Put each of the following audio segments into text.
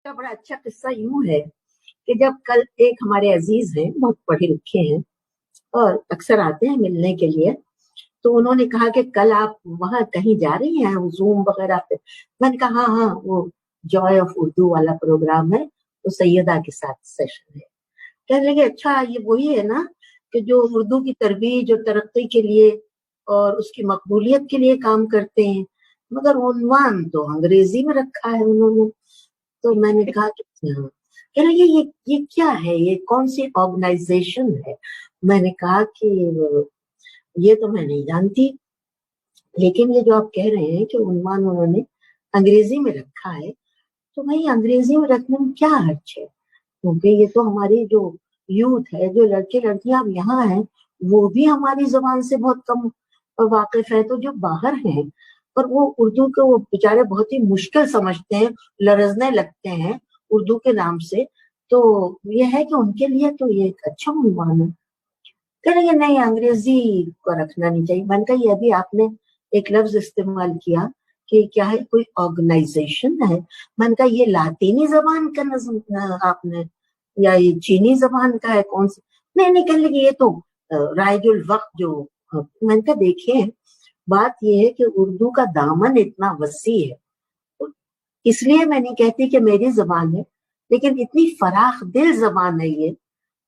का बड़ा अच्छा किस्सा यूं है कि जब कल एक हमारे अजीज हैं, बहुत पढ़े लिखे हैं और अक्सर आते हैं मिलने के लिए, तो उन्होंने कहा कि कल आप वहां कहीं जा रही हैं जूम वगैरह पे। मैंने कहा हाँ हाँ, वो जॉय ऑफ उर्दू वाला प्रोग्राम है, वो सैयदा के साथ सेशन है। कहने लगे अच्छा ये वही है ना कि जो उर्दू की तरबीज और तरक्की के लिए और उसकी मकबूलियत के लिए काम करते हैं, मगर उन्वान तो अंग्रेजी में रखा है उन्होंने। तो मैंने कहा कि हाँ। कह रहे ये क्या है, ये कौन सी ऑर्गेनाइजेशन है। मैंने कहा कि ये तो मैं नहीं जानती, लेकिन ये जो आप कह रहे हैं कि उन्वान उन्होंने अंग्रेजी में रखा है, तो भाई अंग्रेजी में रखने में क्या हर्ज है, क्योंकि ये तो हमारी जो यूथ है, जो लड़के लड़कियां अब यहाँ हैं, वो भी हमारी जबान से बहुत कम वाकिफ है। तो जो बाहर हैं पर वो उर्दू को वो बेचारे बहुत ही मुश्किल समझते हैं, लरजने लगते हैं उर्दू के नाम से। तो ये है कि उनके लिए तो ये एक अच्छा उन्वान है। कह रहे नहीं अंग्रेजी को रखना नहीं चाहिए। मैंने कहा ये अभी आपने एक लफ्ज इस्तेमाल किया कि क्या है, कोई ऑर्गेनाइजेशन है। मैंने कहा ये लातीनी जबान का नज्म आपने, या ये चीनी जबान का है, कौन सा। नहीं कहने लगे ये तो राइजुल वक्त जो। मैंने कहा देखिए बात ये है कि उर्दू का दामन इतना वसी है, इसलिए मैं नहीं कहती कि मेरी जबान है, लेकिन इतनी फराख दिल जबान है ये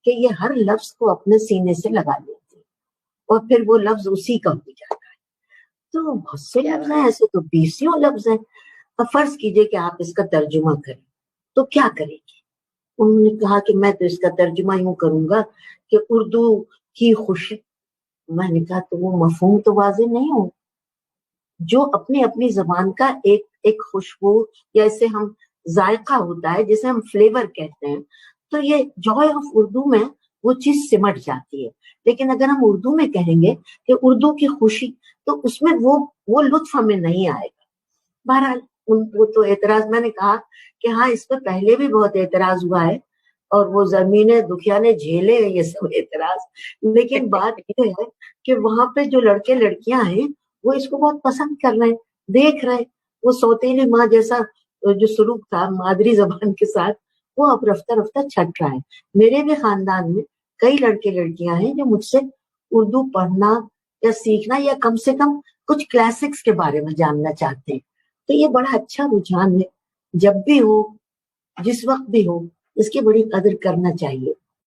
कि ये हर लफ्ज को अपने सीने से लगा लेती है और फिर वो लफ्ज उसी का हो जाता है। तो बहुत से लफ्ज हैं ऐसे, तो बीसियों लफ्ज हैं। अब फर्ज कीजिए कि आप इसका तर्जुमा करें, तो क्या करेंगे। उन्होंने कहा कि मैं तो इसका तर्जुमा यूं करूंगा कि उर्दू की खुशी। मैंने कहा तो वो मफहूम तो वाज़ेह नहीं हो। जो अपनी अपनी जबान का एक एक खुशबू, या इसे हम जायका होता है जिसे हम फ्लेवर कहते हैं, तो ये जॉय ऑफ उर्दू में वो चीज सिमट जाती है। लेकिन अगर हम उर्दू में कहेंगे कि उर्दू की खुशी, तो उसमें वो लुत्फ हमें नहीं आएगा। बहरहाल वो तो एतराज, मैंने कहा कि हाँ इस पे पहले भी बहुत एतराज हुआ है और वो जमीने दुखिया ने झेले हैं ये सब एतराज। लेकिन बात ये है कि वहां पे जो लड़के लड़कियां हैं वो इसको बहुत पसंद कर रहे हैं, देख रहे हैं। वो सौतेली माँ जैसा जो सलूक था मादरी जबान के साथ, वो अब रफ्ता रफ्ता छट रहा है। मेरे भी खानदान में कई लड़के लड़कियां हैं जो मुझसे उर्दू पढ़ना या सीखना, या कम से कम कुछ क्लासिक्स के बारे में जानना चाहते हैं। तो ये बड़ा अच्छा रुझान है। जब भी हो, जिस वक्त भी हो, इसकी बड़ी कदर करना चाहिए।